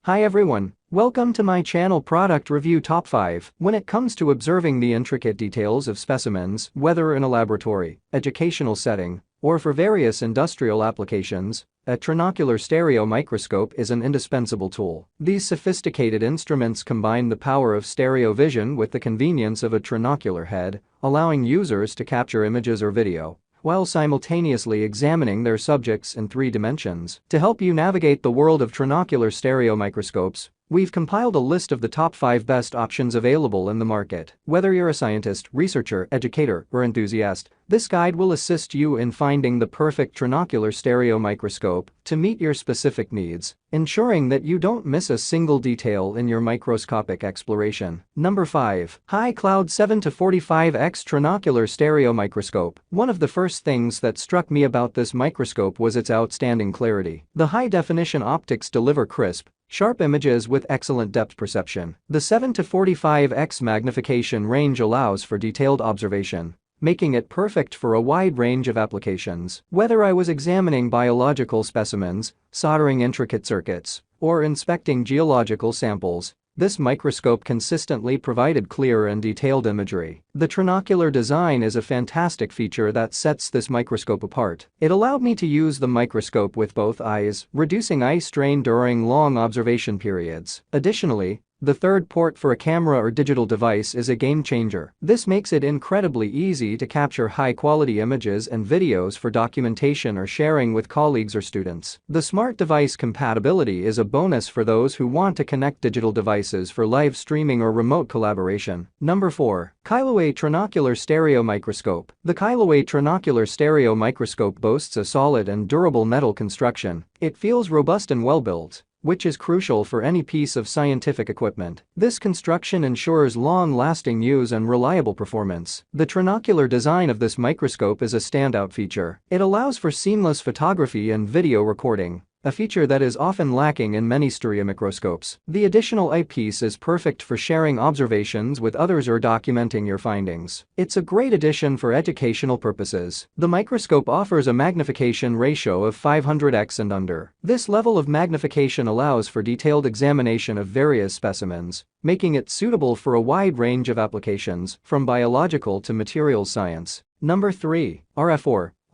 Hi everyone, welcome to my channel Product Review Top 5. When it comes to observing the intricate details of specimens, whether in a laboratory, educational setting, or for various industrial applications, a trinocular stereo microscope is an indispensable tool. These sophisticated instruments combine the power of stereo vision with the convenience of a trinocular head, allowing users to capture images or video while simultaneously examining their subjects in 3 dimensions. To help you navigate the world of trinocular stereo microscopes, we've compiled a list of the top 5 best options available in the market. Whether you're a scientist, researcher, educator, or enthusiast, this guide will assist you in finding the perfect trinocular stereo microscope to meet your specific needs, ensuring that you don't miss a single detail in your microscopic exploration. Number 5. High Cloud 7-45x Trinocular Stereo Microscope. One of the first things that struck me about this microscope was its outstanding clarity. The high-definition optics deliver crisp, sharp images with excellent depth perception. The 7-45x magnification range allows for detailed observation, making it perfect for a wide range of applications. Whether I was examining biological specimens, soldering intricate circuits, or inspecting geological samples, this microscope consistently provided clear and detailed imagery. The trinocular design is a fantastic feature that sets this microscope apart. It allowed me to use the microscope with both eyes, reducing eye strain during long observation periods. Additionally, the third port for a camera or digital device is a game changer. This makes it incredibly easy to capture high-quality images and videos for documentation or sharing with colleagues or students. The smart device compatibility is a bonus for those who want to connect digital devices for live streaming or remote collaboration. Number 4. Kiloway Trinocular Stereo Microscope. The Kiloway Trinocular Stereo Microscope boasts a solid and durable metal construction. It feels robust and well-built, which is crucial for any piece of scientific equipment. This construction ensures long-lasting use and reliable performance. The trinocular design of this microscope is a standout feature. It allows for seamless photography and video recording, a feature that is often lacking in many stereo microscopes. The additional eyepiece is perfect for sharing observations with others or documenting your findings. It's a great addition for educational purposes. The microscope offers a magnification ratio of 500x and under. This level of magnification allows for detailed examination of various specimens, making it suitable for a wide range of applications, from biological to materials science. Number 3.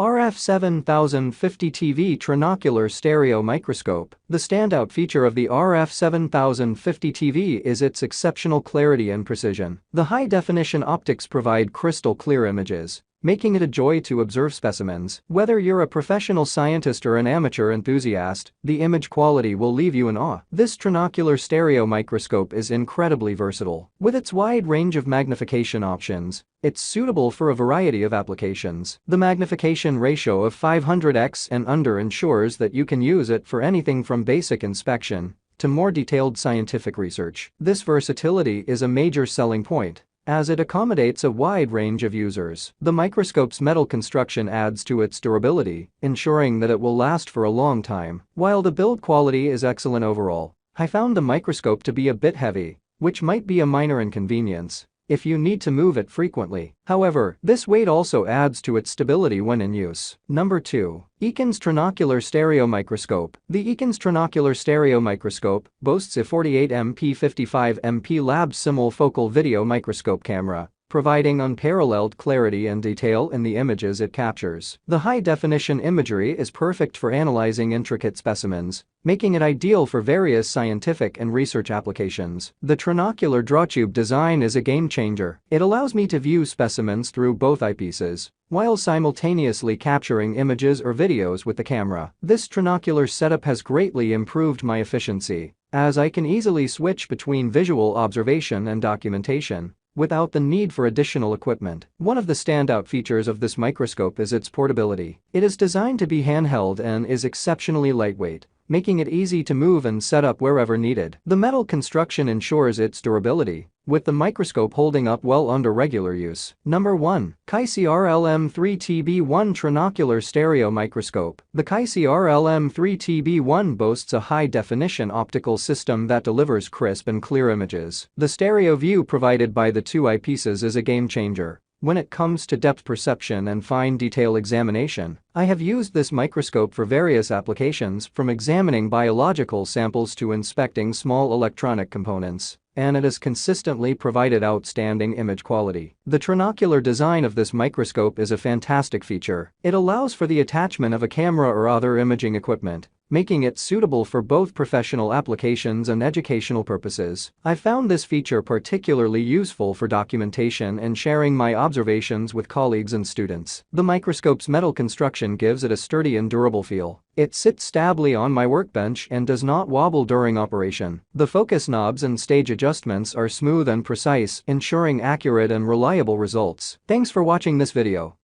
RF 7050 TV Trinocular Stereo Microscope. The standout feature of the RF 7050 TV is its exceptional clarity and precision. The high-definition optics provide crystal-clear images, making it a joy to observe specimens. Whether you're a professional scientist or an amateur enthusiast, the image quality will leave you in awe. This trinocular stereo microscope is incredibly versatile. With its wide range of magnification options, it's suitable for a variety of applications. The magnification ratio of 500x and under ensures that you can use it for anything from basic inspection to more detailed scientific research. This versatility is a major selling point, as it accommodates a wide range of users. The microscope's metal construction adds to its durability, ensuring that it will last for a long time. While the build quality is excellent overall, I found the microscope to be a bit heavy, which might be a minor inconvenience if you need to move it frequently. However, this weight also adds to its stability when in use. Number 2. Eakins Trinocular Stereo Microscope. The Eakins Trinocular Stereo Microscope boasts a 48MP 55MP lab simul-focal video microscope camera, providing unparalleled clarity and detail in the images it captures. The high-definition imagery is perfect for analyzing intricate specimens, making it ideal for various scientific and research applications. The trinocular drawtube design is a game-changer. It allows me to view specimens through both eyepieces, while simultaneously capturing images or videos with the camera. This trinocular setup has greatly improved my efficiency, as I can easily switch between visual observation and documentation without the need for additional equipment. One of the standout features of this microscope is its portability. It is designed to be handheld and is exceptionally lightweight, making it easy to move and set up wherever needed. The metal construction ensures its durability, with the microscope holding up well under regular use. Number 1. KCR-LM3TB1 Trinocular Stereo Microscope. The KCR-LM3TB1 boasts a high-definition optical system that delivers crisp and clear images. The stereo view provided by the 2 eyepieces is a game-changer, when it comes to depth perception and fine detail examination. I have used this microscope for various applications, from examining biological samples to inspecting small electronic components, and it has consistently provided outstanding image quality. The trinocular design of this microscope is a fantastic feature. It allows for the attachment of a camera or other imaging equipment, making it suitable for both professional applications and educational purposes. I found this feature particularly useful for documentation and sharing my observations with colleagues and students. The microscope's metal construction gives it a sturdy and durable feel. It sits stably on my workbench and does not wobble during operation. The focus knobs and stage adjustments are smooth and precise, ensuring accurate and reliable results. Thanks for watching this video.